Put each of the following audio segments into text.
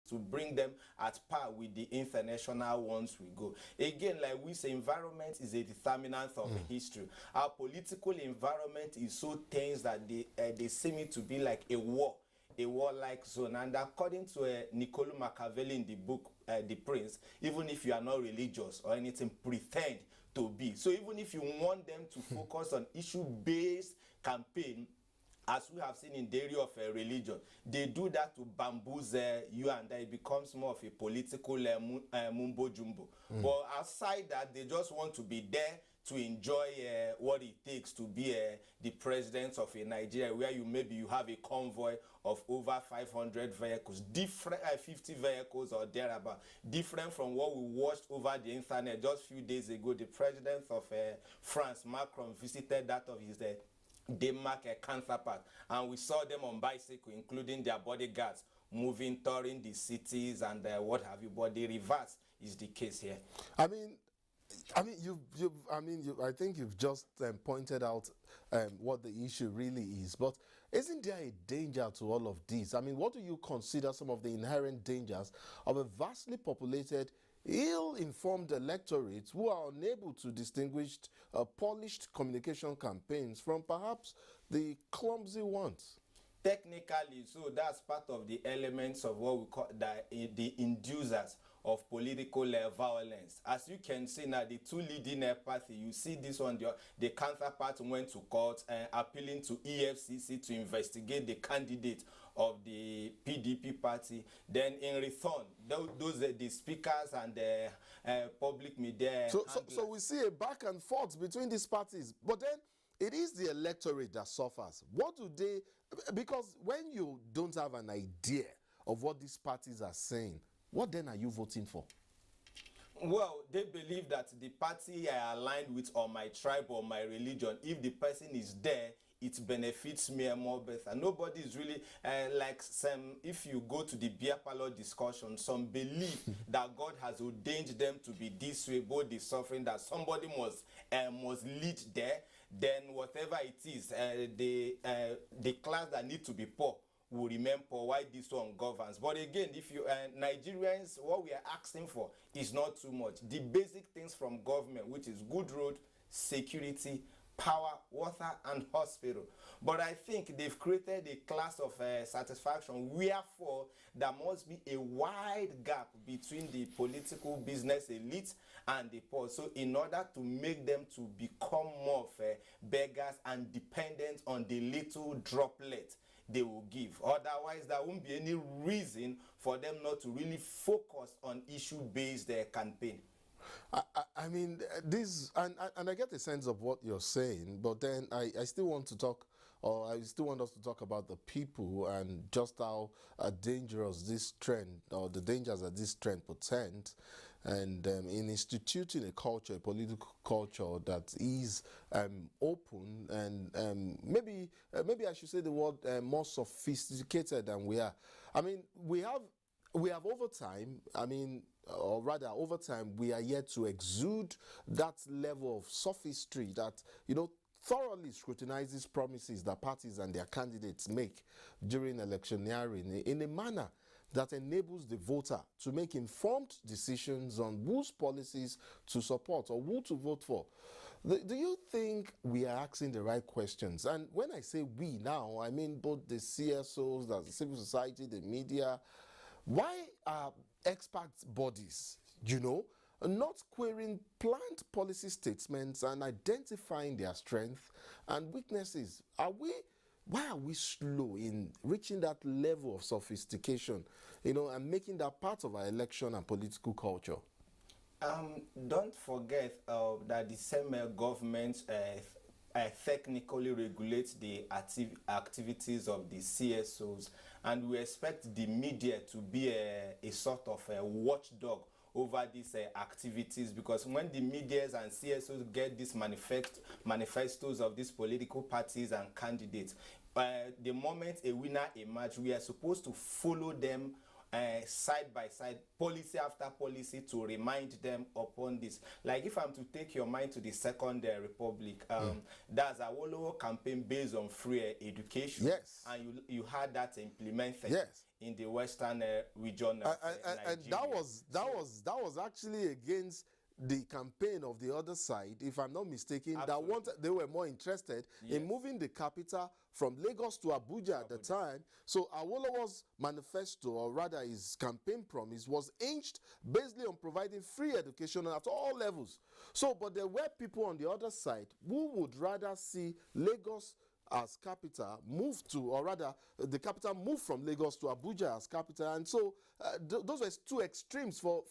to bring them at par with the international ones we go. Again, like we say, environment is a determinant of history. Our political environment is so tense that they seem it to be like a warlike zone. And according to Niccolo Machiavelli in the book The Prince, even if you are not religious or anything, pretend to be. So even if you want them to focus on issue-based campaign, as we have seen in the area of religion, they do that to bamboozle you, and it becomes more of a political mumbo-jumbo. But outside that, they just want to be there to enjoy what it takes to be the president of a Nigeria, where you have a convoy of over 500 vehicles, different 50 vehicles or thereabout, different from what we watched over the internet just a few days ago. The president of France, Macron, visited that of his Denmark counterpart, and we saw them on bicycle, including their bodyguards, moving, touring the cities and what have you. But the reverse is the case here. I think you've just pointed out what the issue really is. But isn't there a danger to all of this? I mean, what do you consider some of the inherent dangers of a vastly populated, ill-informed electorate who are unable to distinguish polished communication campaigns from perhaps the clumsy ones? Technically, so that's part of the elements of what we call the inducers of political violence. As you can see now, the two leading parties, you see this one, the counterpart went to court appealing to EFCC to investigate the candidate of the PDP party. Then in return, those the speakers and the public media. So we see a back and forth between these parties. But then it is the electorate that suffers. What do they, because when you don't have an idea of what these parties are saying, what then are you voting for? Well, they believe that the party I aligned with, or my tribe or my religion, if the person is there, it benefits me more better. Nobody is really like some. If you go to the beer parlor discussion, some believe that God has ordained them to be this way, both the suffering, that somebody must lead there. Then whatever it is, the class that need to be poor will remain poor while this one governs. But again, if you Nigerians, what we are asking for is not too much. The basic things from government, which is good road, security, power, water, and hospital. But I think they've created a class of satisfaction, wherefore there must be a wide gap between the political business elite and the poor. So in order to make them to become more of beggars and dependent on the little droplet they will give. Otherwise, there won't be any reason for them not to really focus on issue-based campaign. I mean, this, and I get a sense of what you're saying, but then I still want to talk, or I still want us to talk about the people and just how dangerous this trend, or the dangers that this trend portends, and in instituting a culture, a political culture that is open and maybe I should say the word more sophisticated than we are. I mean, we have over time, I mean, or rather over time, we are yet to exude that level of sophistry that, you know, thoroughly scrutinizes promises that parties and their candidates make during electioneering in a manner that enables the voter to make informed decisions on whose policies to support or who to vote for. Do you think we are asking the right questions? And when I say we now, I mean both the CSOs, the civil society, the media. Why are expert bodies, you know, not querying planned policy statements and identifying their strengths and weaknesses? Why are we slow in reaching that level of sophistication, you know, and making that part of our election and political culture? Don't forget that the same government technically regulates the activities of the CSOs, and we expect the media to be a sort of a watchdog over these activities, because when the medias and CSOs get these manifestos of these political parties and candidates, the moment a winner emerges, we are supposed to follow them side by side, policy after policy, to remind them upon this. Like if I'm to take your mind to the Second Republic, that's a Awolowo campaign based on free education. Yes. And you had that implemented. Yes. in the western region of Nigeria. And that was actually against the campaign of the other side, if I'm not mistaken. Absolutely. They were more interested in moving the capital from Lagos to Abuja at the time. So Awolowo's manifesto, or rather his campaign promise, was hinged basically on providing free education at all levels. So, but there were people on the other side who would rather see Lagos as capital move to, or rather the capital move from Lagos to Abuja as capital. And so those were two extremes for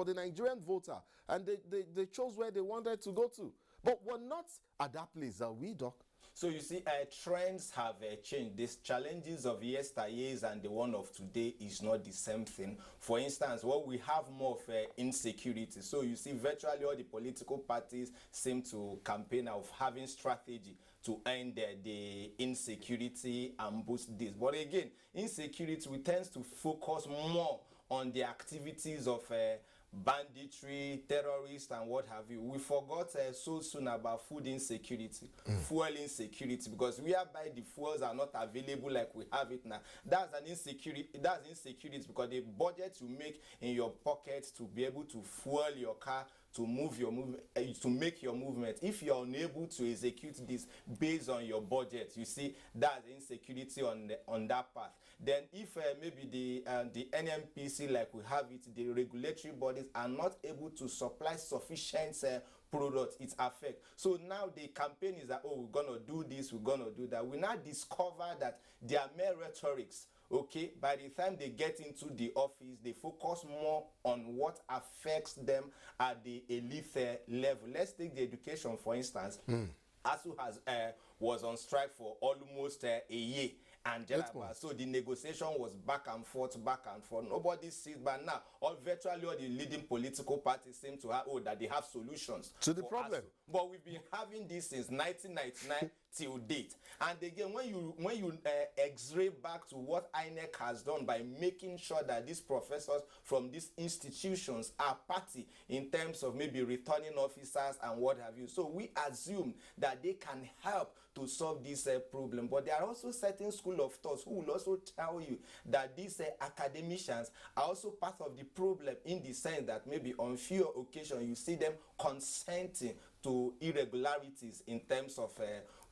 the Nigerian voter, and they chose where they wanted to go to. But we're not at that place, are we, Doc? So you see, trends have changed. These challenges of yesteryears and the one of today is not the same thing. For instance, what we have more of insecurity. So you see, virtually all the political parties seem to campaign of having strategy to end the insecurity and boost this. But again, insecurity, we tend to focus more on the activities of banditry, terrorists, and what have you. We forgot so soon about food insecurity, fuel insecurity, because whereby the fuels are not available like we have it now. That's an insecurity. That's insecurity because the budget you make in your pocket to be able to fuel your car, to move your movement, to make your movement. If you're unable to execute this based on your budget, you see that's insecurity on that path. Then if maybe the NMPC, like we have it, the regulatory bodies are not able to supply sufficient products, it affects. So now the campaign is that, oh, we're gonna do this, we're gonna do that. We now discover that they are mere rhetorics. Okay, by the time they get into the office, they focus more on what affects them at the elite level. Let's take the education, for instance. ASU was on strike for almost a year. And so the negotiation was back and forth. Nobody sees, but now virtually all the leading political parties seem to have that they have solutions to the problem. ASU. But we've been having this since 1999 till date. And again, when you x-ray back to what INEC has done by making sure that these professors from these institutions are party in terms of maybe returning officers and what have you. So we assume that they can help to solve this problem. But there are also certain school of thoughts who will also tell you that these academicians are also part of the problem, in the sense that maybe on few occasions you see them consenting to irregularities in terms of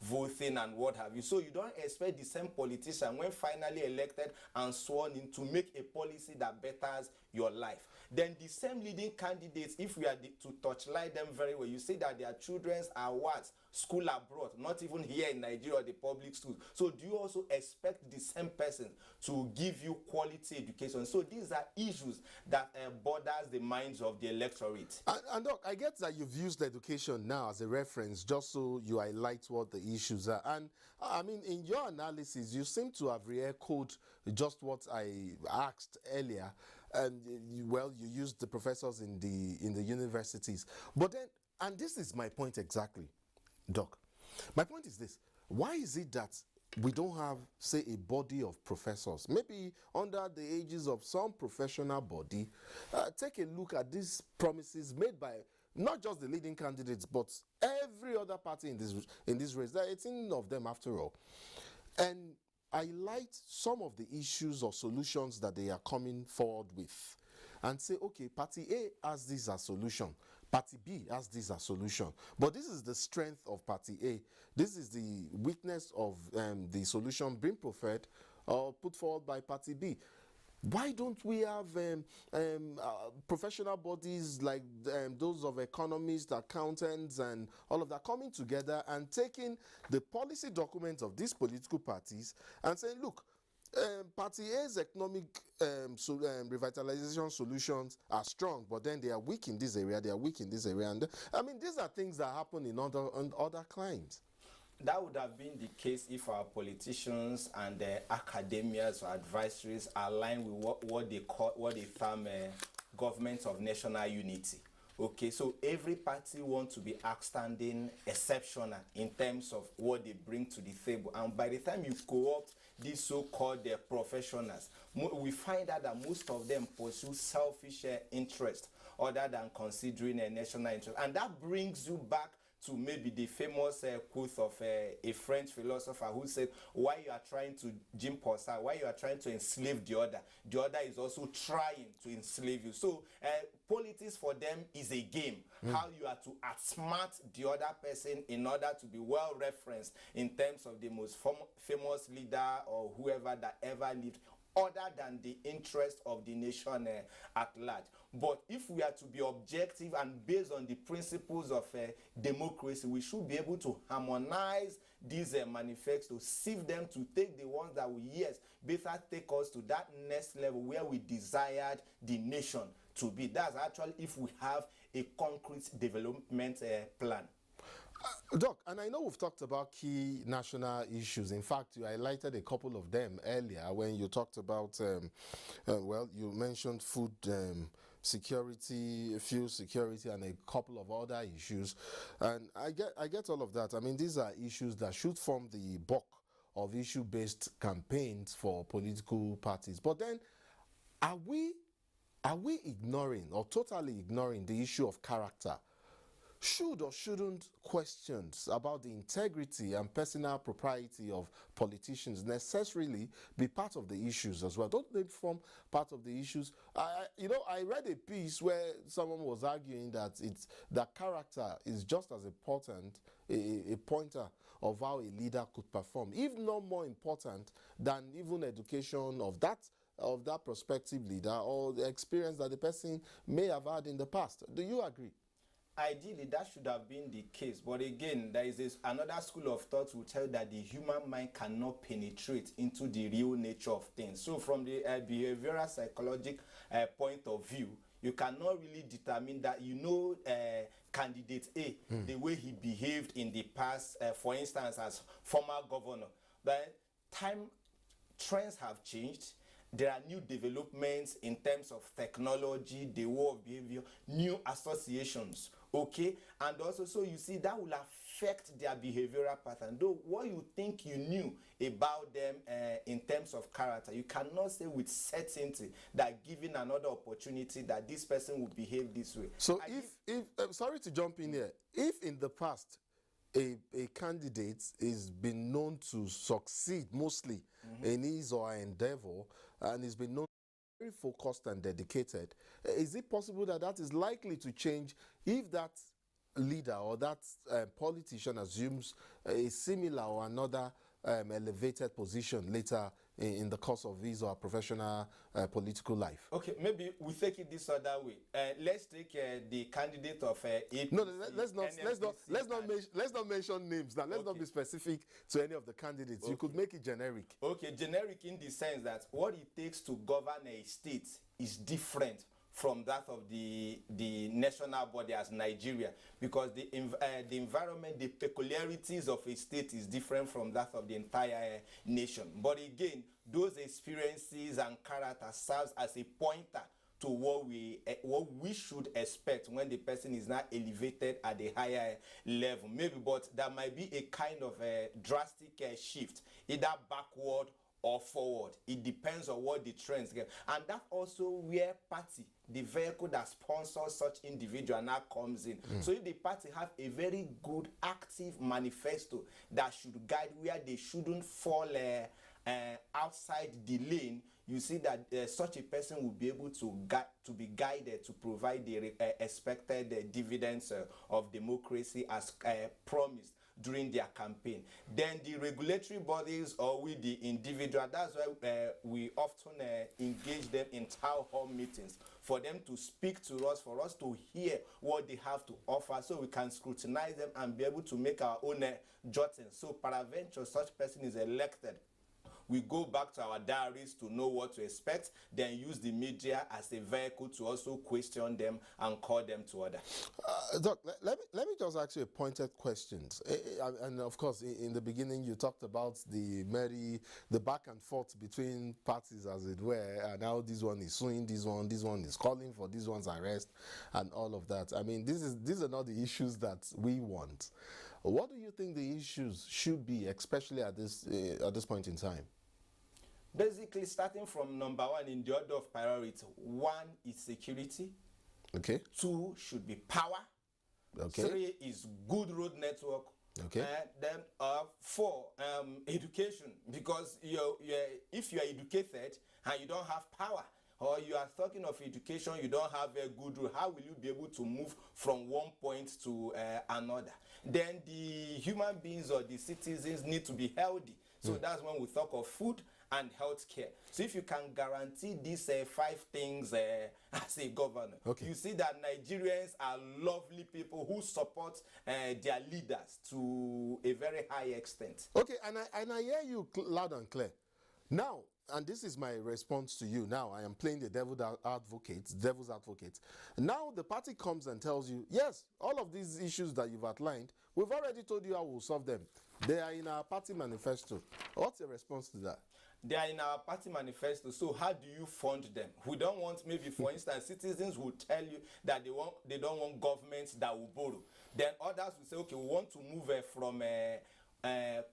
voting and what have you. So you don't expect the same politician, when finally elected and sworn in, to make a policy that betters your life. Then the same leading candidates, if we are to touchlight them very well, you say that their children are what? School abroad, not even here in Nigeria or the public schools. So do you also expect the same person to give you quality education? So these are issues that borders the minds of the electorate. And Doc, I get that you've used education now as a reference just so you highlight what the issues are. And I mean, in your analysis, you seem to have re-echoed just what I asked earlier. And well, you used the professors in the universities. But then, and this is my point exactly, Doc. My point is this: why is it that we don't have, say, a body of professors, maybe under the aegis of some professional body, take a look at these promises made by not just the leading candidates, but every other party in this race? There are 18 of them after all. And highlight some of the issues or solutions that they are coming forward with, and say, okay, Party A has this as solution, Party B has this as solution, but this is the strength of Party A, this is the weakness of the solution being preferred or put forward by Party B. Why don't we have professional bodies like those of economists, accountants, and all of that coming together and taking the policy documents of these political parties and saying, look, Party A's economic revitalization solutions are strong, but then they are weak in this area, they are weak in this area. And I mean, these are things that happen in other climes. That would have been the case if our politicians and academias or advisories align with what they term government of national unity. Okay, so every party wants to be outstanding, exceptional in terms of what they bring to the table. And by the time you co-opt these so-called professionals, we find out that most of them pursue selfish interest other than considering a national interest. And that brings you back to maybe the famous quote of a French philosopher who said, "Why you are trying to Jim Possa, why you are trying to enslave the other is also trying to enslave you." So politics for them is a game. How you are to outsmart the other person in order to be well referenced in terms of the most famous leader or whoever that ever lived, other than the interest of the nation at large. But if we are to be objective and based on the principles of democracy, we should be able to harmonize these manifestos, sieve them to take the ones that will, yes, better take us to that next level where we desired the nation to be. That's actually if we have a concrete development plan. Doc, and I know we've talked about key national issues. In fact, you highlighted a couple of them earlier when you talked about, well, you mentioned food security, fuel security, and a couple of other issues. And I get all of that. I mean, these are issues that should form the bulk of issue-based campaigns for political parties. But then, are we ignoring or totally ignoring the issue of character? Should or shouldn't questions about the integrity and personal propriety of politicians necessarily be part of the issues as well? Don't they form part of the issues? I read a piece where someone was arguing that character is just as important, a pointer of how a leader could perform, if not more important than even education of that prospective leader or the experience that the person may have had in the past. Do you agree? Ideally, that should have been the case. But again, there is another school of thought will tell that the human mind cannot penetrate into the real nature of things. So from the behavioral psychological point of view, you cannot really determine that, candidate A, the way he behaved in the past, for instance, as former governor. But trends have changed. There are new developments in terms of technology, the way of behavior, new associations, okay? And also, so you see, that will affect their behavioral pattern. Though what you think you knew about them in terms of character, you cannot say with certainty that given another opportunity that this person will behave this way. So sorry to jump in here, if in the past a candidate is been known to succeed mostly in his or her endeavor, and he's been known very focused and dedicated, is it possible that is likely to change if that leader or that politician assumes a similar or another elevated position later in the course of his or her professional political life? Okay, maybe we take it this other way. Let's take the candidate of APC. No, let's not mention names now. Let's not be specific to any of the candidates. You could make it generic. Okay, generic in the sense that what it takes to govern a state is different from that of the national body as Nigeria, because the environment, the peculiarities of a state is different from that of the entire nation. But again, those experiences and character serves as a pointer to what we should expect when the person is not elevated at a higher level. Maybe, but there might be a kind of a drastic shift, either backward or forward. It depends on what the trends get. And that also where party, the vehicle that sponsors such individual, now comes in. So if the party have a very good active manifesto that should guide where they shouldn't fall outside the lane, you see that such a person will be able to be guided to provide the expected dividends of democracy as promised during their campaign. Then the regulatory bodies or with the individual, that's why we often engage them in town hall meetings for them to speak to us, for us to hear what they have to offer so we can scrutinize them and be able to make our own jottings. So peradventure such person is elected, we go back to our diaries to know what to expect, then use the media as a vehicle to also question them and call them to order. Doc, let me just ask you a pointed question. And of course, in the beginning, you talked about the back and forth between parties, as it were, and how this one is suing this one is calling for this one's arrest, and all of that. I mean, these are not the issues that we want. What do you think the issues should be, especially at this point in time? Basically, starting from number one in the order of priority, one is security. Okay. Two should be power. Okay. 3 is good road network. Okay. Then 4, education, because if you are educated and you don't have power, or you are talking of education, you don't have a good road, how will you be able to move from one point to another? Then the human beings or the citizens need to be healthy. So that's when we talk of food and healthcare. So if you can guarantee these 5 things as a governor, Okay. you see that Nigerians are lovely people who support their leaders to a very high extent. Okay, and I hear you loud and clear. Now, and this is my response to you. Now, I am playing the devil's advocate. Now, the party comes and tells you, yes, all of these issues that you've outlined, we've already told you how we'll solve them. They are in our party manifesto. What's your response to that? They are in our party manifesto. So how do you fund them? We don't want, maybe for instance, citizens will tell you that they don't want governments that will borrow. Then others will say, okay, we want to move from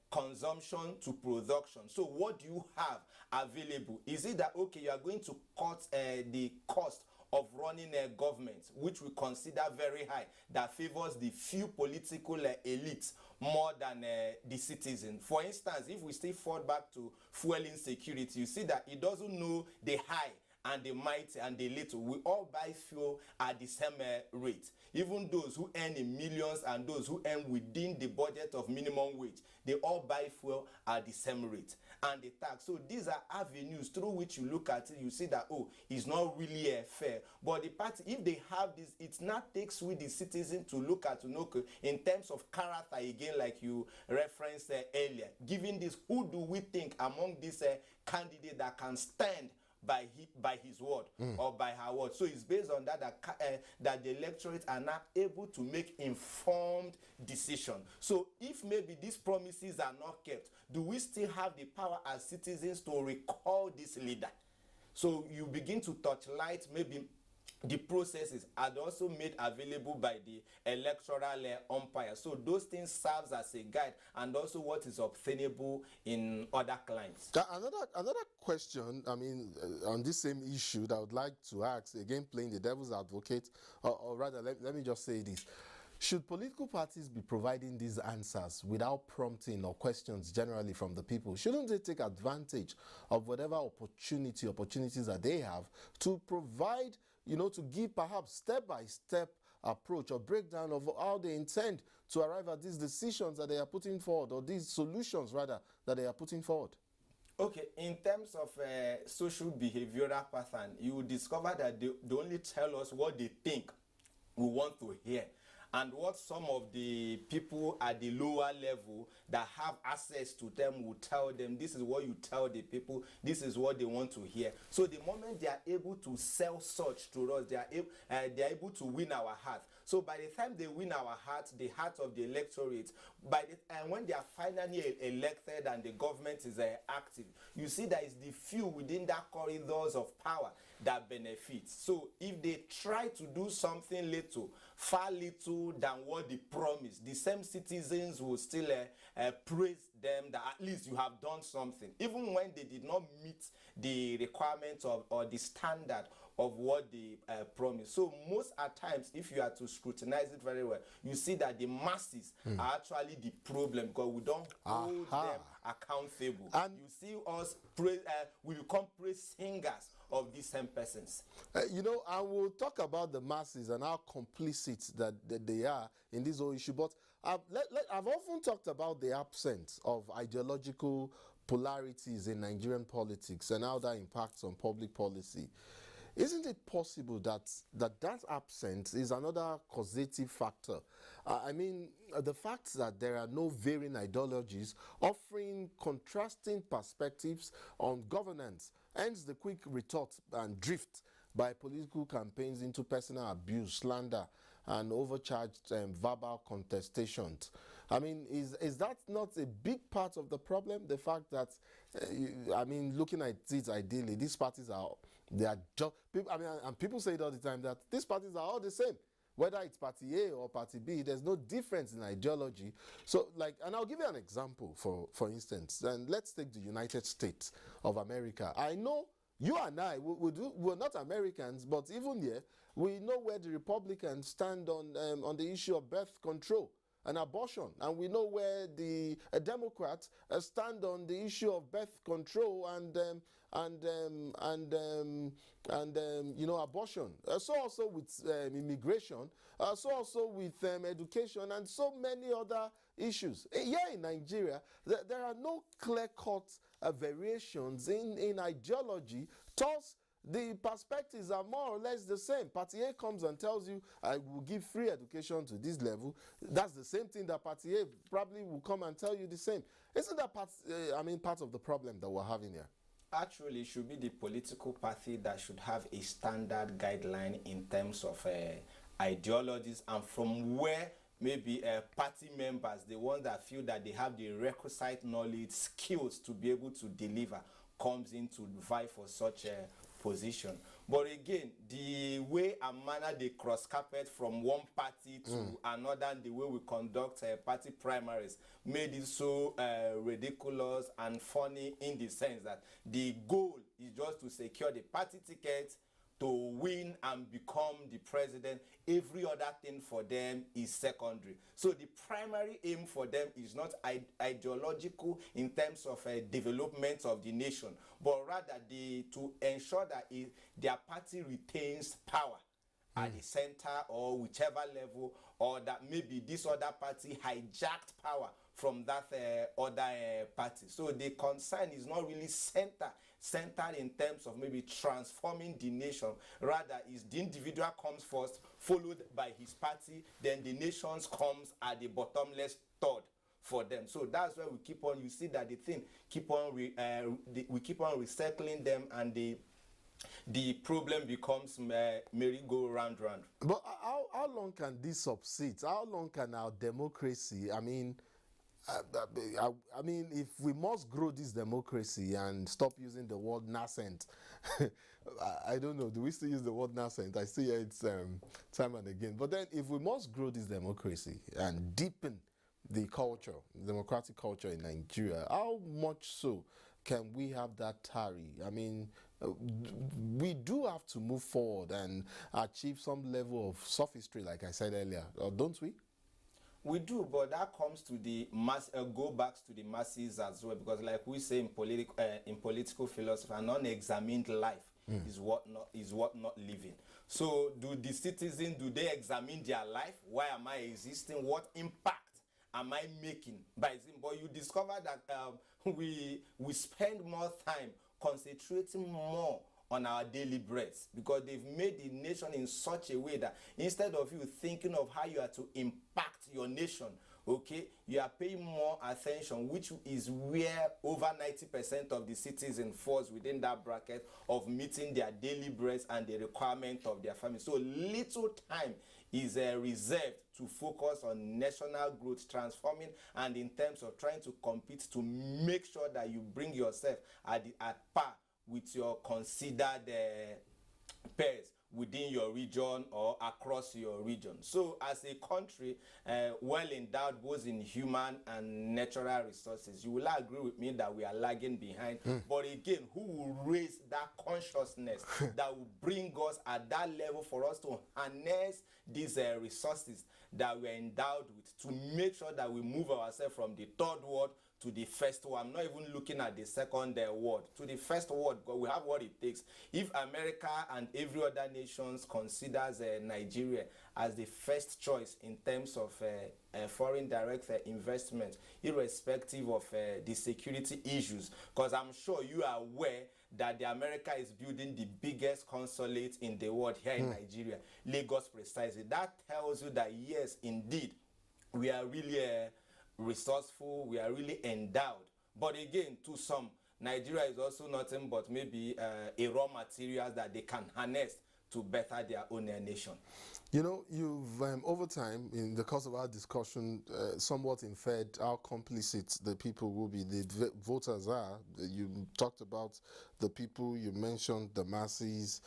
consumption to production. So what do you have available? Is it that, okay, you are going to cut the cost of running a government, which we consider very high, that favors the few political elites more than the citizen? For instance, if we still fall back to fuel insecurity, you see that it doesn't know the high and the mighty and the little. We all buy fuel at the same rate. Even those who earn in millions and those who earn within the budget of minimum wage, they all buy fuel at the same rate. And the tax. So these are avenues through which you look at it, you see that, oh, it's not really fair. But the party, if they have this, it not takes with the citizen to look at, in terms of character, again, like you referenced earlier, given this, who do we think among these candidates that can stand by his word or by her word? So it's based on that the electorate are now able to make informed decision. So if maybe these promises are not kept, do we still have the power as citizens to recall this leader? So you begin to touch light maybe the processes are also made available by the electoral umpire. So those things serves as a guide, and also what is obtainable in other climes. Another question, I mean, on this same issue that I would like to ask, again playing the devil's advocate, or rather, let me just say this. Should political parties be providing these answers without prompting or questions generally from the people? Shouldn't they take advantage of whatever opportunities that they have to provide, to give perhaps step-by-step approach or breakdown of how they intend to arrive at these decisions that they are putting forward, or these solutions rather that they are putting forward? Okay, in terms of social behavioral pattern, you will discover that they only tell us what they think we want to hear. And what some of the people at the lower level that have access to them will tell them, this is what you tell the people, this is what they want to hear. So the moment they are able to sell such to us, they are able to win our heart. So by the time they win our heart, the heart of the electorate, and when they are finally elected and the government is active, you see that it's the few within that corridors of power that benefits. So if they try to do something far little than what they promised, the same citizens will still praise them that at least you have done something, even when they did not meet the requirements or the standard of what they promised. So most at times, if you are to scrutinize it very well, you see that the masses are actually the problem, because we don't hold them accountable. And you see us we become praise singers of these same persons. I will talk about the masses and how complicit that they are in this whole issue, but I've often talked about the absence of ideological polarities in Nigerian politics and how that impacts on public policy. Isn't it possible that absence is another causative factor? I mean, the fact that there are no varying ideologies offering contrasting perspectives on governance, hence the quick retort and drift by political campaigns into personal abuse, slander, and overcharged verbal contestations. I mean, is that not a big part of the problem? The fact that, looking at it ideally, these parties and people say it all the time, that these parties are all the same. Whether it's party A or party B, there's no difference in ideology. So, and I'll give you an example, for instance, and let's take the United States of America. I know You and I, we're not Americans, but even here, we know where the Republicans stand on the issue of birth control and abortion, and we know where the Democrats stand on the issue of birth control and you know, abortion. So also with immigration, so also with education, and so many other issues. Here in Nigeria, there are no clear-cut variations in ideology. Thus, the perspectives are more or less the same. Party A comes and tells you, I will give free education to this level. That's the same thing that Party A probably will come and tell you the same. Isn't that part of the problem that we're having here? Actually, it should be the political party that should have a standard guideline in terms of ideologies, and from where maybe party members, the ones that feel that they have the requisite knowledge, skills to be able to deliver, comes in to vie for such a position. But again, the way and manner they cross carpet from one party to another, and the way we conduct party primaries made it so ridiculous and funny, in the sense that the goal is just to secure the party ticket, to win and become the president. Every other thing for them is secondary. So the primary aim for them is not ideological in terms of development of the nation, but rather to ensure that their party retains power at the center or whichever level, or that maybe this other party hijacked power from that other party. So the concern is not really centered in terms of maybe transforming the nation. Rather, is the individual comes first, followed by his party, then the nations comes at the bottomless third for them. So that's why we keep on, you see that the thing keep on we keep on recycling them, and the problem becomes merry-go-round. But how long can this subsist? How long can our democracy, I mean, if we must grow this democracy and stop using the word nascent, I don't know, do we still use the word nascent? I see it time and again. But then if we must grow this democracy and deepen the culture, democratic culture in Nigeria, how much so can we have that tarry? I mean, we do have to move forward and achieve some level of sophistry, like I said earlier, don't we? We do, but that comes to the mass. Go back to the masses as well, because like we say in political philosophy, an unexamined life is what not living. So, do the citizens, do they examine their life? Why am I existing? What impact am I making by existing? But you discover that we spend more time concentrating more on our daily breads, because they've made the nation in such a way that instead of you thinking of how you are to impact your nation, okay, you are paying more attention, which is where over 90% of the citizens falls within that bracket of meeting their daily breads and the requirement of their family. So little time is reserved to focus on national growth, transforming, and in terms of trying to compete to make sure that you bring yourself at par with your considered peers within your region or across your region. So as a country well endowed both in human and natural resources, you will agree with me that we are lagging behind. But again, who will raise that consciousness that will bring us at that level for us to harness these resources that we are endowed with, to make sure that we move ourselves from the third world to the first world? I'm not even looking at the second world, to the first world, because we have what it takes. If America and every other nations considers Nigeria as the first choice in terms of foreign direct investment, irrespective of the security issues, because I'm sure you are aware that the America is building the biggest consulate in the world here in Nigeria, Lagos precisely. That tells you that yes, indeed, we are really resourceful, we are really endowed. But again, to some, Nigeria is also nothing but maybe a raw materials that they can harness to better their own nation. You know, you've over time, in the course of our discussion, somewhat inferred how complicit the people will be, the voters are. You talked about the people, you mentioned the masses,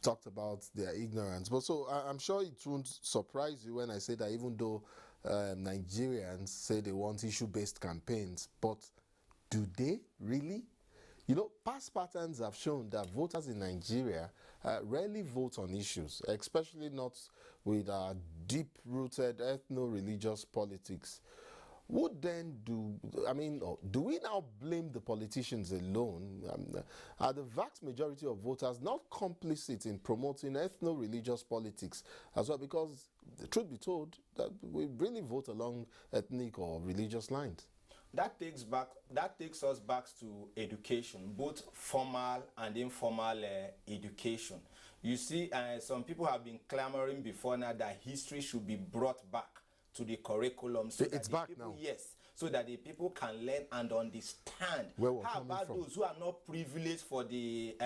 talked about their ignorance. But so I'm sure it won't surprise you when I say that even though Nigerians say they want issue-based campaigns, but do they really? You know, past patterns have shown that voters in Nigeria rarely vote on issues, especially not with deep-rooted ethno-religious politics. What then do we now blame the politicians alone? Are the vast majority of voters not complicit in promoting ethno-religious politics as well? Because the truth be told, that we really vote along ethnic or religious lines. That takes us back to education, both formal and informal education. You see, some people have been clamoring before now that history should be brought back to the curriculum, so it's back now. Yes, so that the people can learn and understand. How about those who are not privileged for the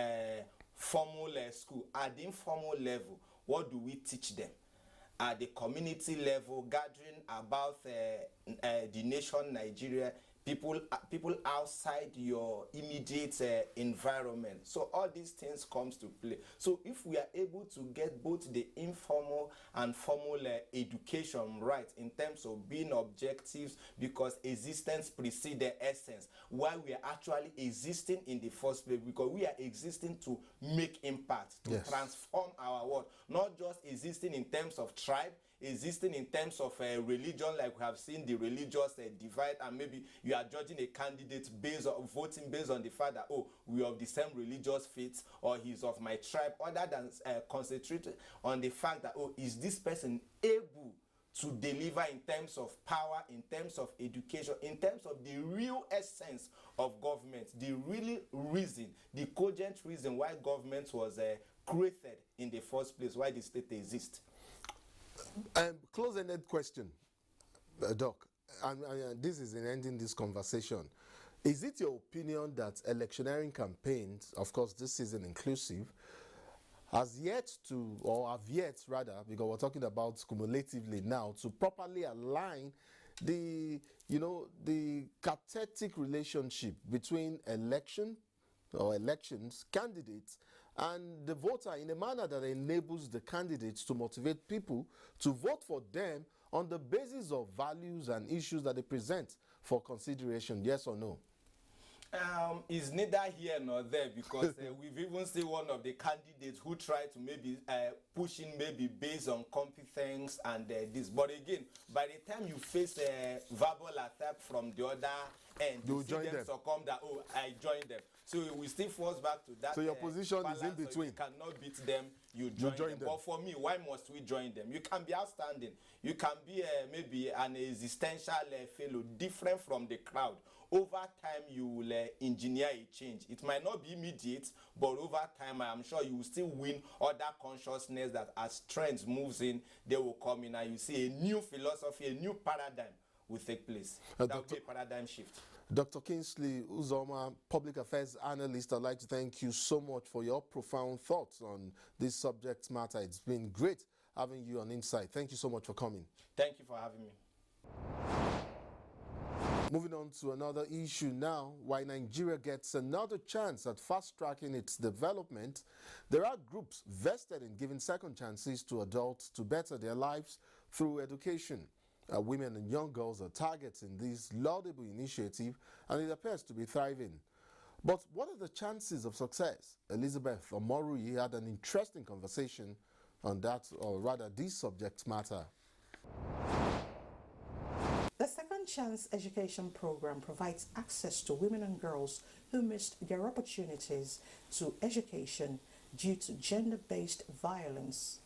formal school? At the informal level, what do we teach them? At the community level, gathering about the nation Nigeria, people outside your immediate environment. So all these things comes to play. So if we are able to get both the informal and formal education right in terms of being objectives, because existence precedes the essence, why we are actually existing in the first place, because we are existing to make impact, to transform our world, not just existing in terms of tribe, existing in terms of religion, like we have seen the religious divide, and maybe you are judging a candidate based on voting based on the fact that, oh, we are of the same religious faith, or he's of my tribe, other than concentrating on the fact that, oh, is this person able to deliver in terms of power, in terms of education, in terms of the real essence of government, the really reason, the cogent reason why government was created in the first place, why the state exists. Close-ended question, Doc, and this is in ending this conversation. Is it your opinion that electioneering campaigns, of course this season inclusive, has yet to, or have yet rather, because we're talking about cumulatively now, to properly align the, the cathetic relationship between elections, candidates, and the voter in a manner that enables the candidates to motivate people to vote for them on the basis of values and issues that they present for consideration, yes or no? It's neither here nor there, because we've even seen one of the candidates who tried to maybe pushing maybe based on competence and this. But again, by the time you face a verbal attack from the other end, you see them succumb that, oh, I joined them. So we still falls back to that. So your position is in between. So you cannot beat them, you join them. But for me, why must we join them? You can be outstanding. You can be maybe an existential fellow, different from the crowd. Over time, you will engineer a change. It might not be immediate, but over time, I am sure you will still win other consciousness that as trends moves in, they will come in, and you see a new philosophy, a new paradigm will take place. That will be a paradigm shift. Dr. Kingsley Uzoma, public affairs analyst, I'd like to thank you so much for your profound thoughts on this subject matter. It's been great having you on Insight. Thank you so much for coming. Thank you for having me. Moving on to another issue now, while Nigeria gets another chance at fast-tracking its development, there are groups vested in giving second chances to adults to better their lives through education. Women and young girls are targets in this laudable initiative, and it appears to be thriving. But what are the chances of success? Elizabeth Omorui had an interesting conversation on that, or rather this subject matter. The Second Chance Education Program provides access to women and girls who missed their opportunities to education due to gender-based violence.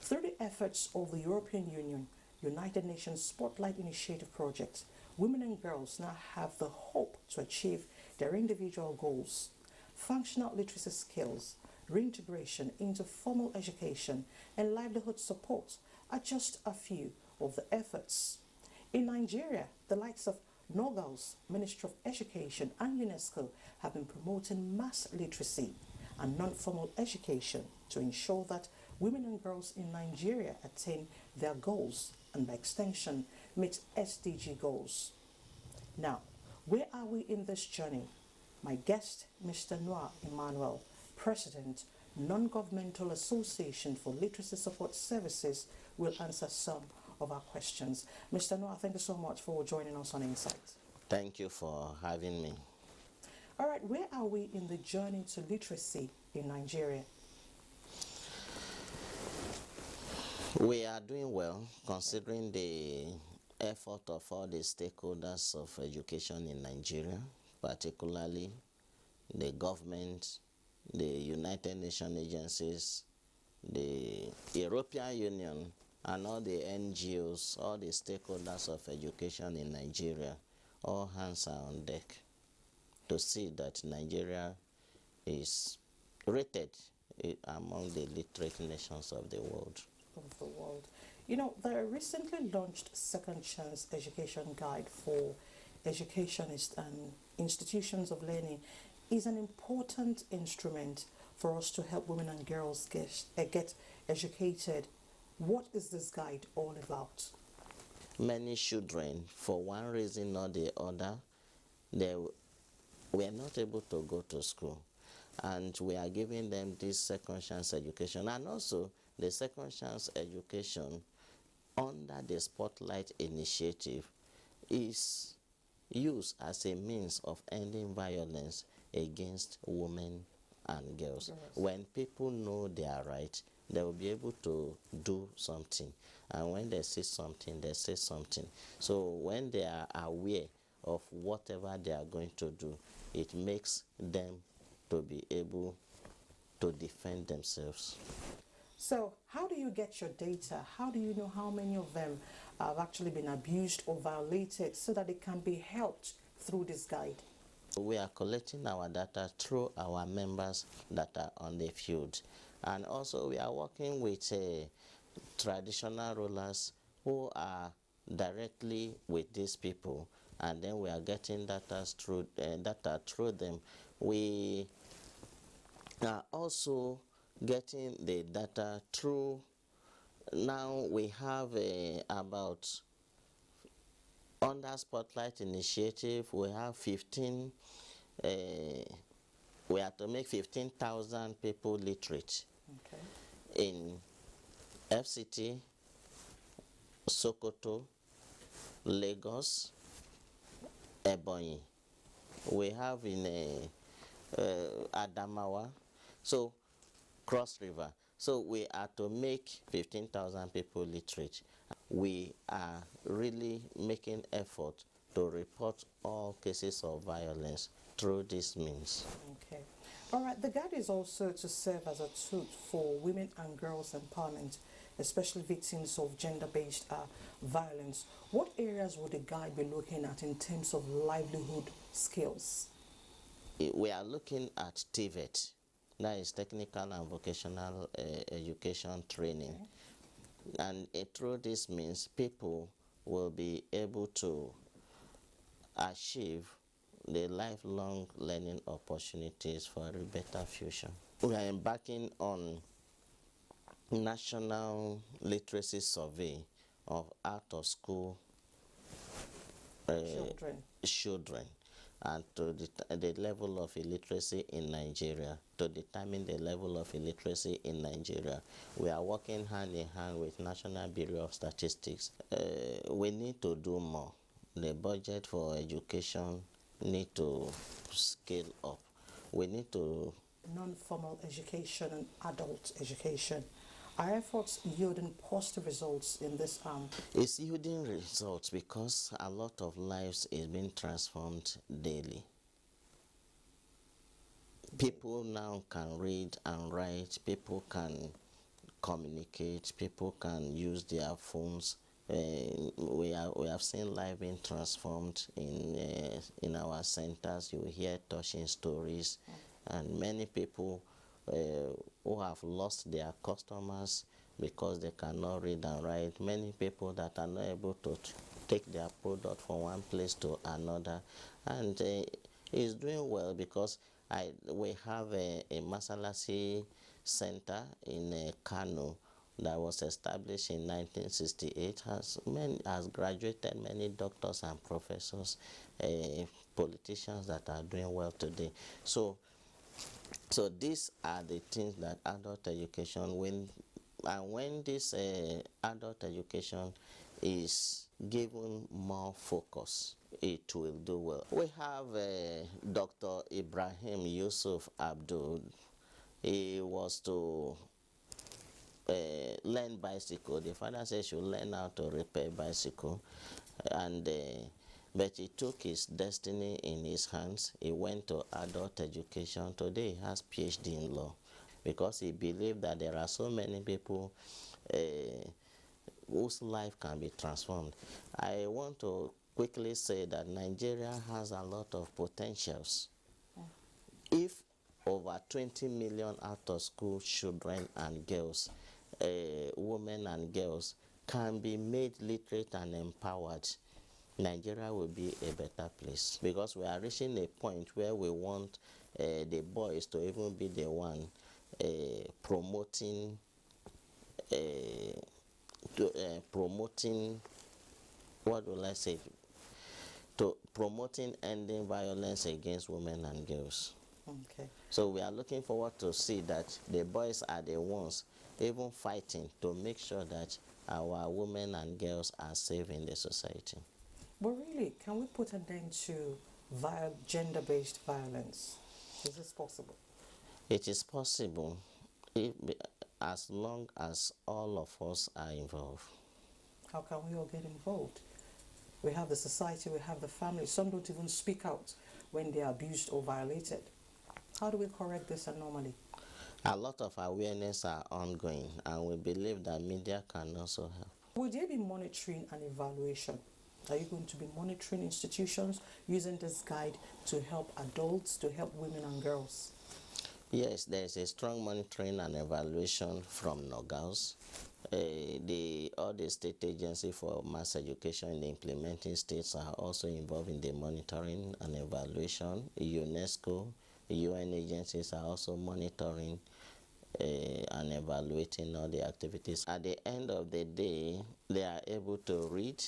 Through the efforts of the European Union, United Nations Spotlight Initiative project, women and girls now have the hope to achieve their individual goals. Functional literacy skills, reintegration into formal education, and livelihood support are just a few of the efforts. In Nigeria, the likes of NOGAL's Ministry of Education and UNESCO have been promoting mass literacy and non-formal education to ensure that women and girls in Nigeria attain their goals and by extension meet SDG goals. Now, where are we in this journey? My guest, Mr. Noah Emmanuel, President, Non-Governmental Association for Literacy Support Services, will answer some of our questions. Mr. Noah, thank you so much for joining us on Insight. Thank you for having me. All right, where are we in the journey to literacy in Nigeria? We are doing well considering the effort of all the stakeholders of education in Nigeria, particularly the government, the United Nations agencies, the European Union, and all the NGOs, all the stakeholders of education in Nigeria. All hands are on deck to see that Nigeria is rated among the literate nations of the world. Of the world. You know, the recently launched Second Chance Education Guide for educationists and institutions of learning is an important instrument for us to help women and girls get educated. What is this guide all about? Many children, for one reason or the other, they were not able to go to school, and we are giving them this second chance education. And also the second chance education under the Spotlight initiative is used as a means of ending violence against women and girls. Yes. When people know their right, they will be able to do something, and when they see something, they say something. So when they are aware of whatever they are going to do, it makes them to be able to defend themselves. So, how do you get your data? How do you know how many of them have actually been abused or violated so that they can be helped through this guide? We are collecting our data through our members that are on the field. And also we are working with traditional rulers who are directly with these people, and then we are getting data through them. We are also getting the data through, now we have about, under Spotlight initiative, we have 15, we have to make 15,000 people literate. Okay. In FCT, Sokoto, Lagos, Ebonyi. We have in Adamawa, so Cross River. So we are to make 15,000 people literate. We are really making effort to report all cases of violence through this means. Okay. All right. The guide is also to serve as a tool for women and girls empowerment, especially victims of gender-based violence. What areas would the guide be looking at in terms of livelihood skills? We are looking at TVET, that is technical and vocational education training. Okay. And through this means, people will be able to achieve the lifelong learning opportunities for a better future. We are embarking on national literacy survey of out-of-school children, and to the level of illiteracy in Nigeria, to determine the level of illiteracy in Nigeria. We are working hand in hand with National Bureau of Statistics. We need to do more. The budget for education need to scale up. We need to... Non-formal education and adult education. Are efforts yielding positive results in this arm? It's yielding results because a lot of lives is being transformed daily. People now can read and write, people can communicate, people can use their phones. We have seen life being transformed in our centers. You hear touching stories, and many people who have lost their customers because they cannot read and write. Many people that are not able to take their product from one place to another, and it's doing well because we have a Masalasi center in Kano that was established in 1968, has graduated many doctors and professors, politicians that are doing well today. So these are the things that adult education, when this adult education is given more focus, it will do well. We have Dr. Ibrahim Yusuf Abdul. He was to learn bicycle. The father said he should learn how to repair bicycle, and but he took his destiny in his hands. He went to adult education. Today he has PhD in law because he believed that there are so many people whose life can be transformed. I want to quickly say that Nigeria has a lot of potentials. If over 20 million out of school children and girls, women and girls, can be made literate and empowered, Nigeria will be a better place, because we are reaching a point where we want the boys to even be the one promoting what will I say, to promoting ending violence against women and girls. Okay. So we are looking forward to see that the boys are the ones even fighting to make sure that our women and girls are safe in the society. But really, can we put an end to gender-based violence? Is this possible? It is possible as long as all of us are involved. How can we all get involved? We have the society, we have the family. Some don't even speak out when they are abused or violated. How do we correct this anomaly? A lot of awareness are ongoing, and we believe that media can also help. Will there be monitoring and evaluation? Are you going to be monitoring institutions using this guide to help adults, to help women and girls? Yes, there is a strong monitoring and evaluation from NOGAUS. All the state agencies for mass education in the implementing states are also involved in the monitoring and evaluation. UNESCO, UN agencies are also monitoring and evaluating all the activities. At the end of the day, they are able to read,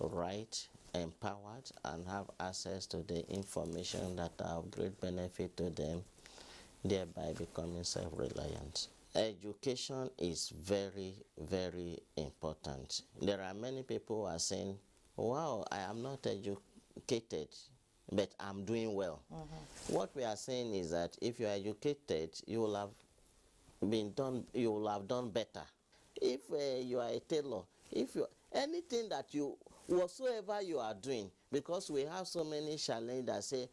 write, empowered, and have access to the information that are of great benefit to them, thereby becoming self-reliant. Education is very, very important. There are many people who are saying, wow, I am not educated, but I'm doing well. What we are saying is that if you are educated, you will have done better. If you are a tailor, if you anything that whatsoever you are doing, because we have so many challenges that say,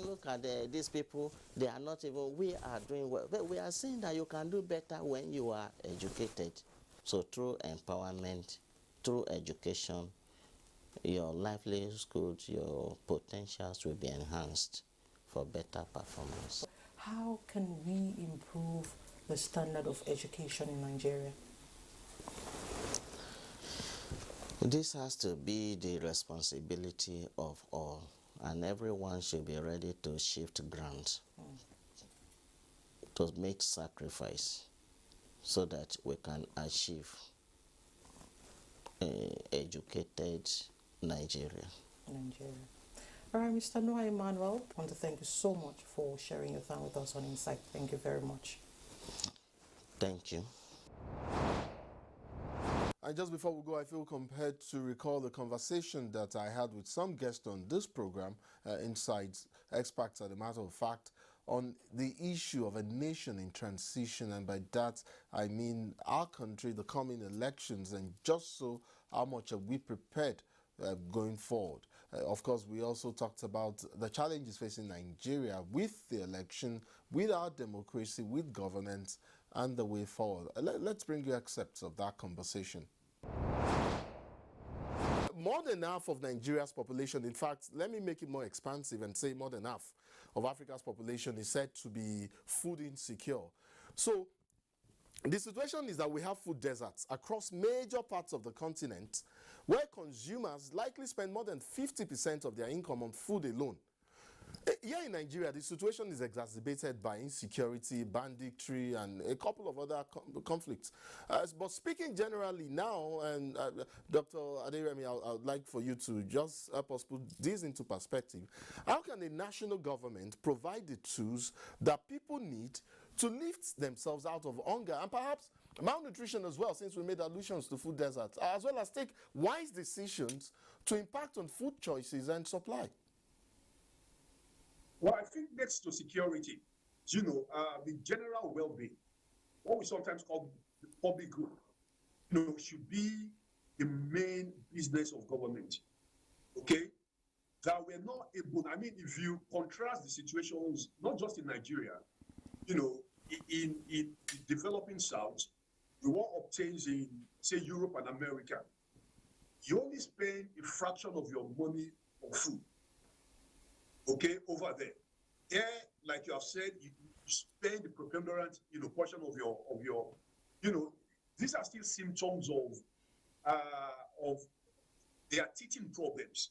look at these people, they are not even, we are doing well. But we are saying that you can do better when you are educated. So through empowerment, through education, your livelihood, your potentials will be enhanced for better performance. How can we improve the standard of education in Nigeria? This has to be the responsibility of all, and everyone should be ready to shift ground, to make sacrifice, so that we can achieve educated Nigeria. All right, Mr. Noah Emmanuel, I want to thank you so much for sharing your time with us on Insight. Thank you very much. Thank you. And just before we go, I feel compelled to recall the conversation that I had with some guests on this program, Insight experts, as a matter of fact, on the issue of a nation in transition. And by that, I mean our country, the coming elections, and just so how much are we prepared going forward. Of course, we also talked about the challenges facing Nigeria with the election, with our democracy, with governance, and the way forward. Let's bring you excerpts of that conversation. More than half of Nigeria's population, in fact, let me make it more expansive and say more than half of Africa's population is said to be food insecure. So the situation is that we have food deserts across major parts of the continent, where consumers likely spend more than 50% of their income on food alone. Here in Nigeria, the situation is exacerbated by insecurity, banditry, and a couple of other conflicts. But speaking generally now, and Dr. Aderemi, I would like for you to just help us put this into perspective. How can a national government provide the tools that people need to lift themselves out of hunger and perhaps malnutrition as well, since we made allusions to food deserts, as well as take wise decisions to impact on food choices and supply? Well, I think next to security, the general well-being, what we sometimes call the public good, should be the main business of government. Okay? That we're not able, I mean, if you contrast the situations, not just in Nigeria, in the developing South, the one obtains in, say, Europe and America, you only spend a fraction of your money on food. Okay, over there. There, like you have said, you spend the preponderant, portion of your, these are still symptoms of their teething problems.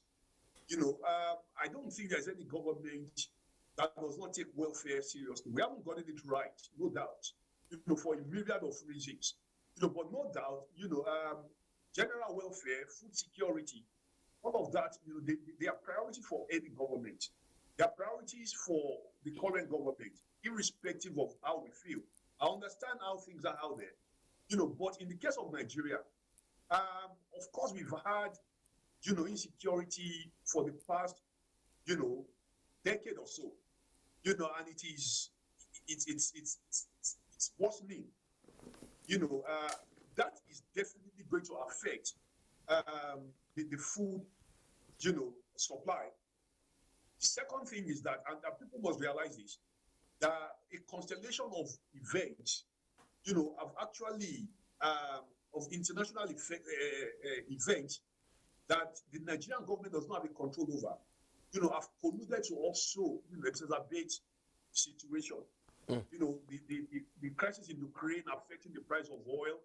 I don't think there's any government that does not take welfare seriously. We haven't gotten it right, no doubt, for a myriad of reasons. But no doubt, general welfare, food security, all of that, they are priority for any government. They are priorities for the current government, irrespective of how we feel. I understand how things are out there, but in the case of Nigeria, of course, we've had, insecurity for the past, decade or so, and it's worsening. That is definitely going to affect the food, supply. The second thing is that, and people must realize this, that a constellation of events, have actually, of international events that the Nigerian government does not have a control over, have colluded to also exacerbate the situation. The crisis in Ukraine affecting the price of oil,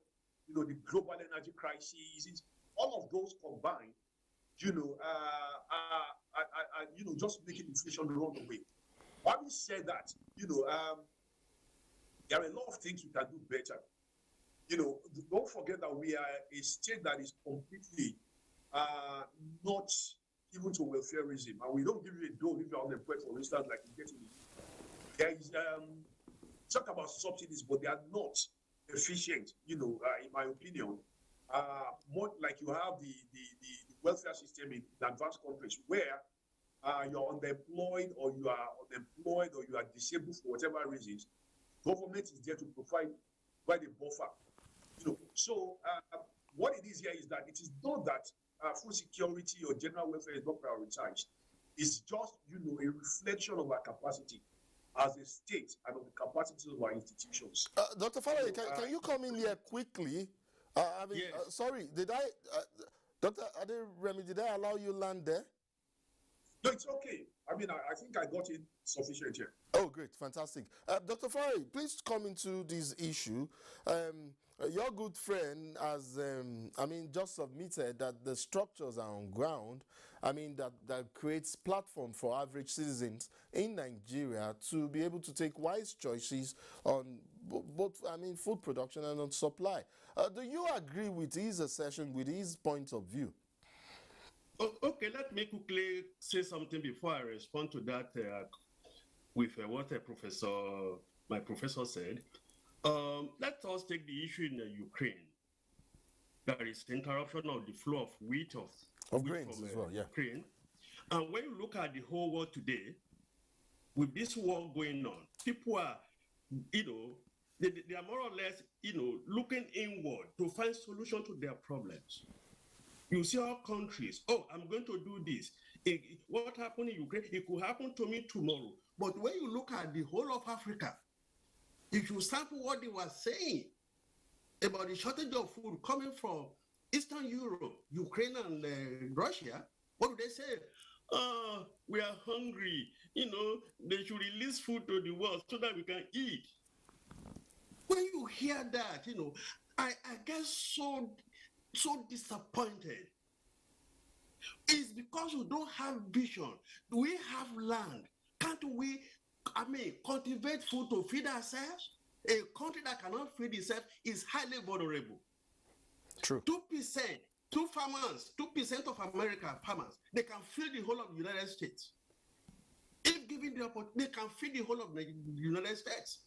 the global energy crisis, all of those combined, just making inflation run away. Having said that, there are a lot of things we can do better. Don't forget that we are a state that is completely not even to welfareism, and we don't give you a dole if you're unemployed, for instance, like you get in. There is talk about subsidies, but they are not efficient. In my opinion, more like you have the welfare system in advanced countries where you're underemployed or you are unemployed or you are disabled for whatever reasons. Government is there to provide a buffer. So what it is here is that it is not that food security or general welfare is not prioritized. It's just, a reflection of our capacity as a state and of the capacity of our institutions. Dr. Falaye, can you come in here quickly? Yes. Sorry, did I, Dr. Aderemi, did I allow you land there? No, it's okay. I mean, I think I got it sufficient here. Oh, great, fantastic. Dr. Falaye, please come into this issue. Your good friend has, just submitted that the structures are on ground, that creates platform for average citizens in Nigeria to be able to take wise choices on both, food production and on supply. Do you agree with his assertion, with his point of view? Okay, let me quickly say something before I respond to that with what my professor said. Let us take the issue in Ukraine. There is interruption of the flow of wheat of grains as well, yeah. Ukraine. And when you look at the whole world today, with this war going on, people are, they are more or less, looking inward to find solution to their problems. You see our countries, I'm going to do this. What happened in Ukraine, it could happen to me tomorrow. But when you look at the whole of Africa, if you sample what they were saying about the shortage of food coming from Eastern Europe, Ukraine and Russia, what do they say? We are hungry. They should release food to the world so that we can eat. When you hear that, I get so disappointed. It's because we don't have vision. We have land. Can't we, cultivate food to feed ourselves? A country that cannot feed itself is highly vulnerable. True. 2%, 2% of America farmers, they can feed the whole of the United States. If given the opportunity, they can feed the whole of the United States.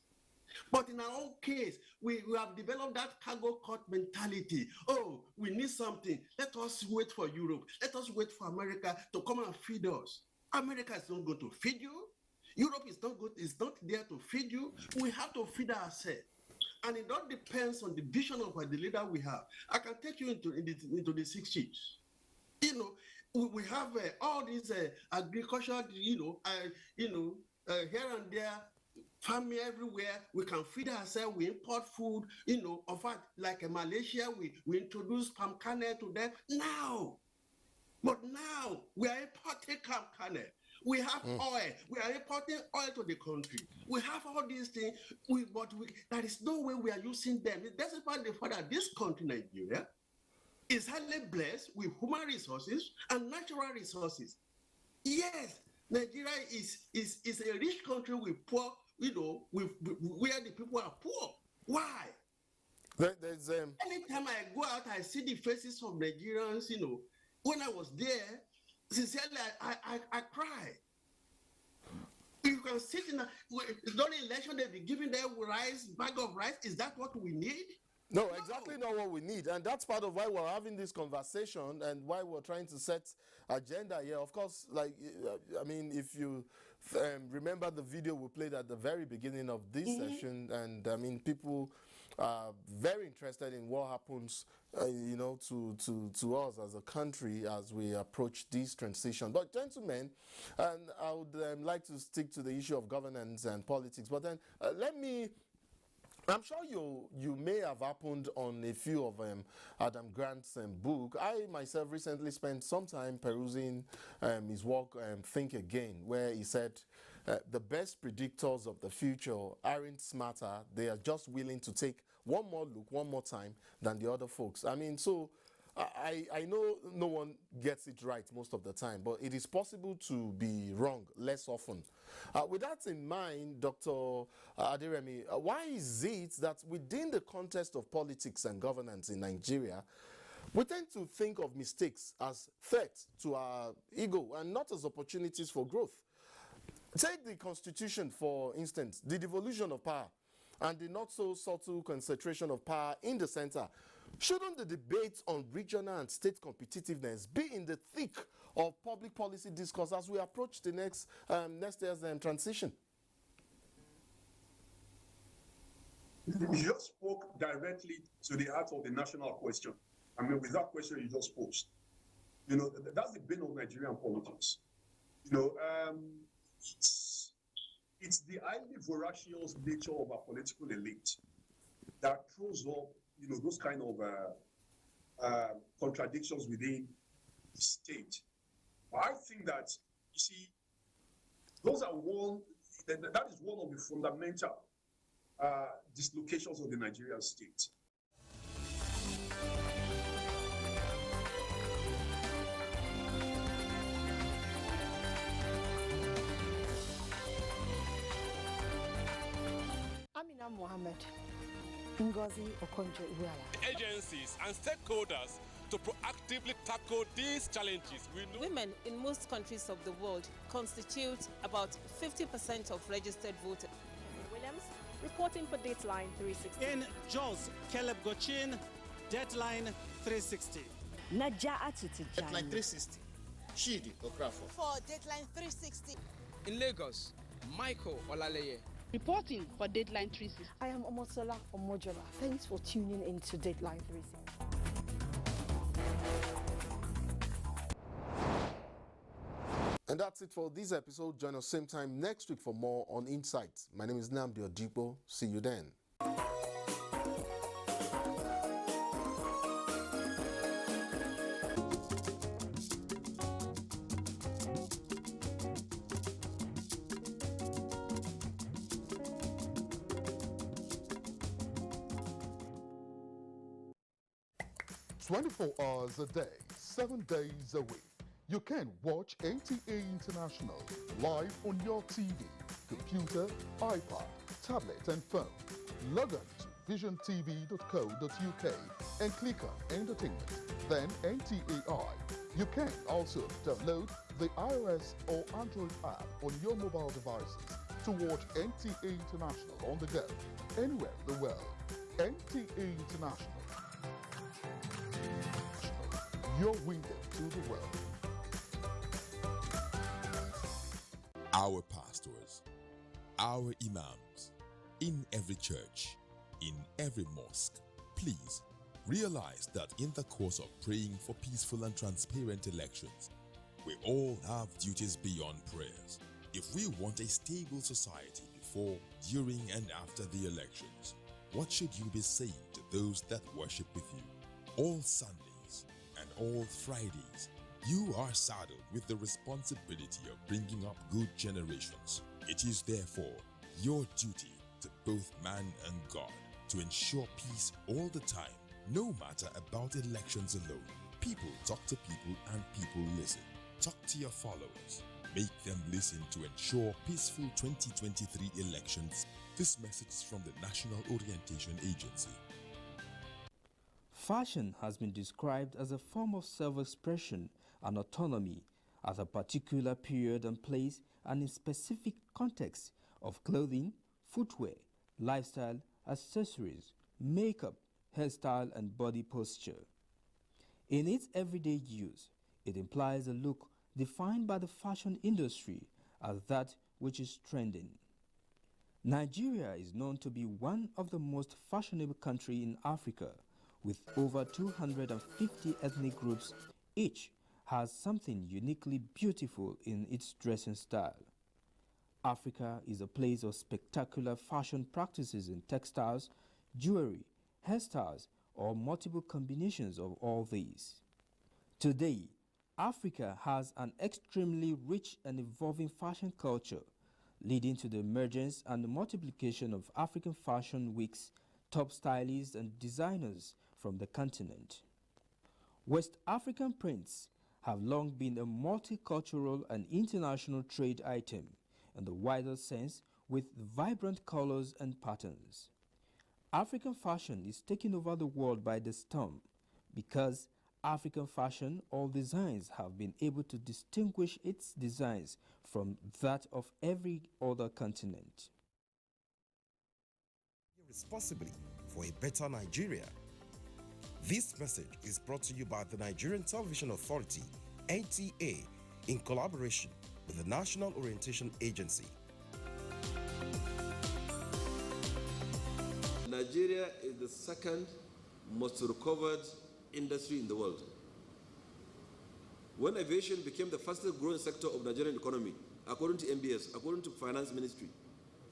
But in our own case, we have developed that cargo court mentality. Oh, we need something. Let us wait for Europe. Let us wait for America to come and feed us. America is not going to feed you. Europe is not there to feed you. We have to feed ourselves. And it all depends on the vision of the leader we have. I can take you into the 60s. You know, we have all these agriculture, here and there, farming everywhere. We can feed ourselves. We import food. In fact, like in Malaysia, we introduce palm kernel to them now. But now we are importing palm kernel. We have oil. We are importing oil to the country. We have all these things, but there is no way we are using them. That's about the fact that this country, Nigeria, is highly blessed with human resources and natural resources. Yes, Nigeria is a rich country with poor, where the people are poor. Why? There's Anytime I go out, I see the faces of Nigerians, when I was there, sincerely, I cry. You can sit during election, they'll be giving them rice, bag of rice. Is that what we need? No, exactly not what we need. And that's part of why we're having this conversation and why we're trying to set agenda here. Of course, if you remember the video we played at the very beginning of this session, and people are very interested in what happens, to us as a country as we approach this transition. But gentlemen, and I would like to stick to the issue of governance and politics, but then I'm sure you may have happened on a few of Adam Grant's book. I myself recently spent some time perusing his work, Think Again, where he said the best predictors of the future aren't smarter. They are just willing to take one more look, one more time than the other folks. I know no one gets it right most of the time, but it is possible to be wrong less often. With that in mind, Dr. Aderemi, why is it that within the context of politics and governance in Nigeria, we tend to think of mistakes as threats to our ego and not as opportunities for growth? Take the Constitution, for instance, the devolution of power and the not so subtle concentration of power in the center. Shouldn't the debate on regional and state competitiveness be in the thick of public policy discourse as we approach the next year's transition? You just spoke directly to the heart of the national question. With that question you just posed. That's the bane of Nigerian politics. It's the highly voracious nature of our political elite that throws up those kind of contradictions within the state. But I think that, you see, that is one of the fundamental dislocations of the Nigerian state. Amina Mohammed, Ngozi Okonjo-Iweala. Agencies and stakeholders to proactively tackle these challenges. Women in most countries of the world constitute about 50% of registered voters. Williams reporting for Dateline 360. In Jos, Caleb Gochin, Deadline 360. Naja'atu Tijani. Deadline 360. Chidi Okrafo. For Deadline 360. In Lagos, Michael Olaleye. Reporting for Deadline 360. I am Omosola Omojola. Thanks for tuning in to Deadline 360. And that's it for this episode. Join us same time next week for more on Insights. My name is Nnamdi Odipo. See you then. 24 hours a day, 7 days a week. You can watch NTA International live on your TV, computer, iPad, tablet and phone. Log on to visiontv.co.uk and click on Entertainment, then NTAI. You can also download the iOS or Android app on your mobile devices to watch NTA International on the go, anywhere in the world. NTA International, your window to the world. Our pastors, our imams, in every church, in every mosque, please realize that in the course of praying for peaceful and transparent elections, we all have duties beyond prayers. If we want a stable society before, during, and after the elections, what should you be saying to those that worship with you? All Sundays and all Fridays, you are saddled with the responsibility of bringing up good generations. It is therefore your duty to both man and God to ensure peace all the time, no matter about elections alone. People talk to people and people listen. Talk to your followers. Make them listen to ensure peaceful 2023 elections. This message is from the National Orientation Agency. Fashion has been described as a form of self-expression and autonomy at a particular period and place and in specific context of clothing, footwear, lifestyle, accessories, makeup, hairstyle, and body posture. In its everyday use, it implies a look defined by the fashion industry as that which is trending. Nigeria is known to be one of the most fashionable countries in Africa, with over 250 ethnic groups. Each has something uniquely beautiful in its dressing style. Africa is a place of spectacular fashion practices in textiles, jewelry, hairstyles, or multiple combinations of all these. Today, Africa has an extremely rich and evolving fashion culture, leading to the emergence and the multiplication of African fashion weeks, top stylists and designers from the continent. West African prints have long been a multicultural and international trade item in the wider sense, with vibrant colors and patterns. African fashion is taking over the world by the storm because African fashion or designs have been able to distinguish its designs from that of every other continent. Responsibly for a better Nigeria. This message is brought to you by the Nigerian Television Authority, NTA, in collaboration with the National Orientation Agency. Nigeria is the second most recovered industry in the world. When aviation became the fastest growing sector of Nigerian economy, according to MBS, according to Finance Ministry,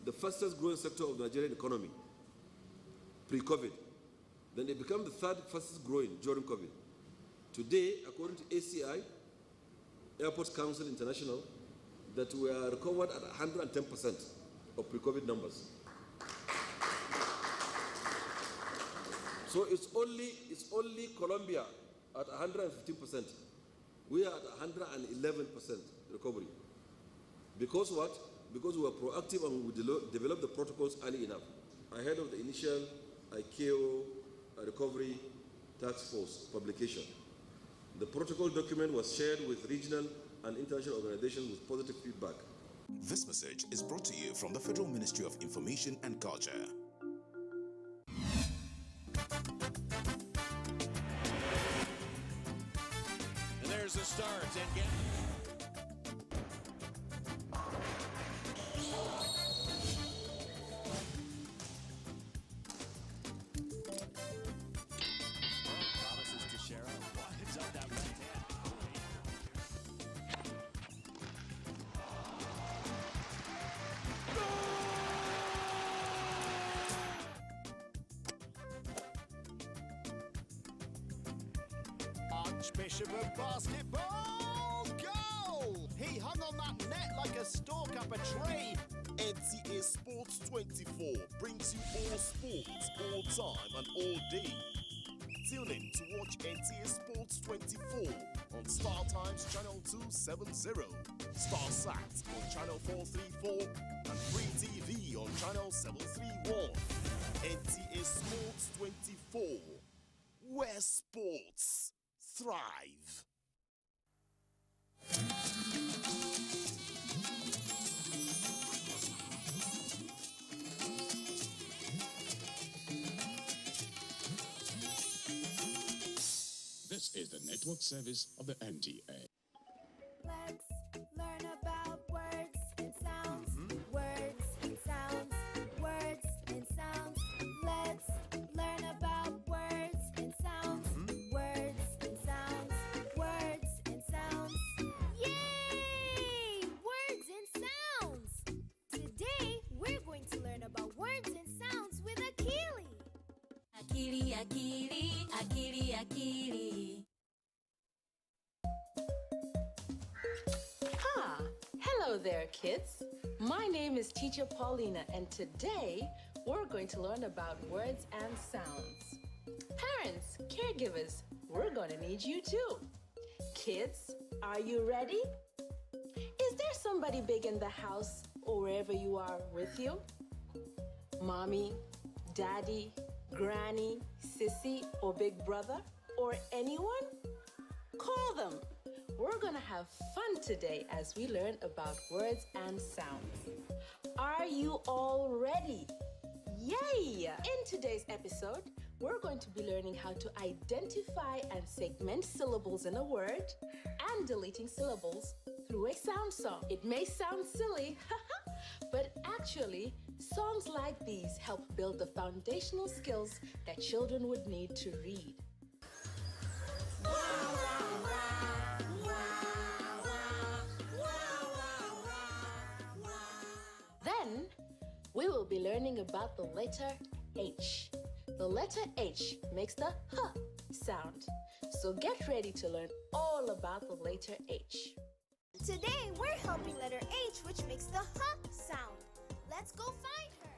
the fastest growing sector of the Nigerian economy pre-COVID, then it became the third fastest growing during COVID. Today, according to ACI, Airports Council International, that we are recovered at 110% of pre-COVID numbers. So it's only Colombia at 115%. We are at 111% recovery. Because what? Because we were proactive and we developed the protocols early enough, ahead of the initial ICAO recovery task force publication. The protocol document was shared with regional and international organizations with positive feedback. This message is brought to you from the Federal Ministry of Information and Culture. And there's the start. And Bishop of basketball, goal! He hung on that net like a stalk up a tree. NTA Sports 24 brings you all sports, all time and all day. Tune in to watch NTA Sports 24 on Star Times Channel 270, StarSat on Channel 434 and Free TV on Channel 731. NTA Sports 24, where sports thrive. This is the network service of the NTA. Let's learn about words and sounds. Words and sounds. Words and sounds. Let's learn about words and sounds. Words and sounds. Words and sounds. Yay! Words and sounds. Today we're going to learn about words and sounds with Akili. Akili, Akili, Akili, Akili. Hello there, kids. My name is Teacher Paulina, and today we're going to learn about words and sounds. Parents, caregivers, we're going to need you too. Kids, are you ready? Is there somebody big in the house or wherever you are with you? Mommy, daddy, granny, sissy, or big brother, or anyone? Call them. We're gonna have fun today as we learn about words and sounds. Are you all ready? Yay! In today's episode, we're going to be learning how to identify and segment syllables in a word and deleting syllables through a sound song. It may sound silly, but actually, songs like these help build the foundational skills that children would need to read. Then, we will be learning about the letter H. The letter H makes the H sound. So get ready to learn all about the letter H. Today we're helping letter H, which makes the H sound. Let's go find her.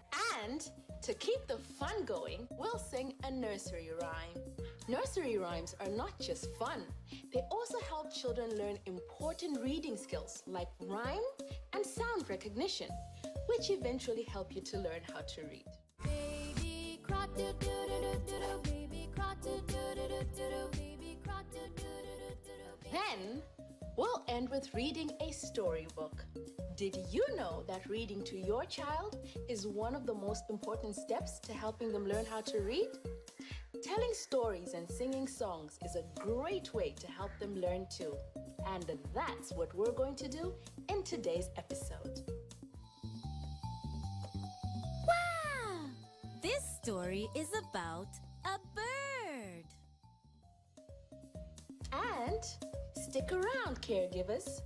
And to keep the fun going, we'll sing a nursery rhyme. Nursery rhymes are not just fun. They also help children learn important reading skills like rhyme and sound recognition, which eventually help you to learn how to read. Baby croc do do do do do do, baby croc do do do do do do, baby croc do do do do do. Then we'll end with reading a storybook. Did you know that reading to your child is one of the most important steps to helping them learn how to read? Telling stories and singing songs is a great way to help them learn too. And that's what we're going to do in today's episode. Wow! This story is about a bird. And stick around, caregivers.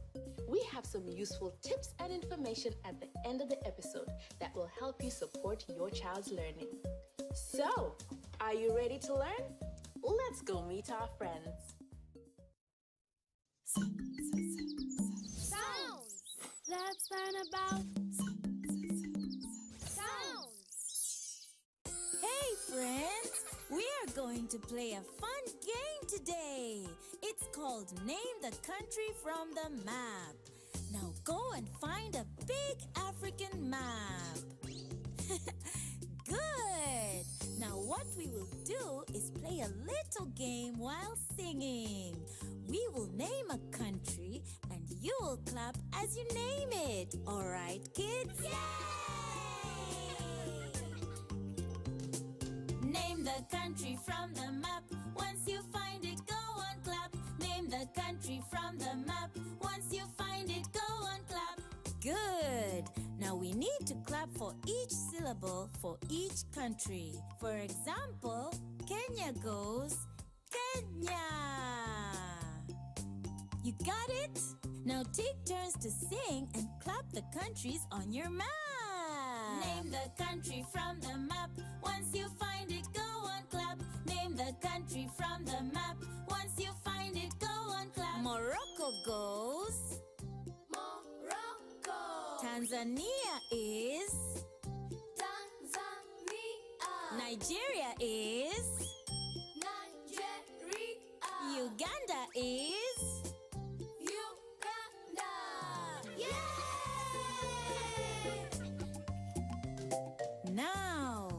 We have some useful tips and information at the end of the episode that will help you support your child's learning. So, are you ready to learn? Let's go meet our friends. Sounds! Let's learn about sounds. Hey friends, we are going to play a fun game today. It's called Name the Country from the Map. Now go and find a big African map. Good! Now what we will do is play a little game while singing. We will name a country and you will clap as you name it. All right, kids? Yay! Name the country from the map. Once you find it, go on clap. Name the country from the map. Once you find it, go on clap. Good! Now we need to clap for each syllable for each country. For example, Kenya goes Kenya. You got it? Now take turns to sing and clap the countries on your map. Name the country from the map. Once you find it, go on clap. Name the country from the map. Once you find it, go on clap. Morocco goes Morocco. Tanzania is Tanzania. Nigeria is Nigeria. Uganda is Uganda. Yay! Now,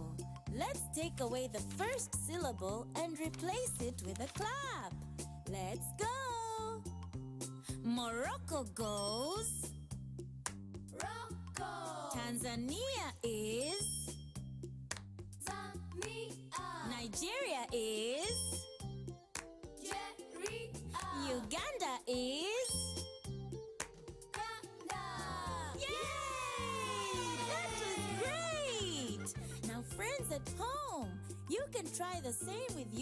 let's take away the first syllable and replace it with a clap. Let's go. Morocco goes Morocco. Tanzania is Tanzania. Nigeria is is... Yay! That was great! Now, friends at home, you can try the same with your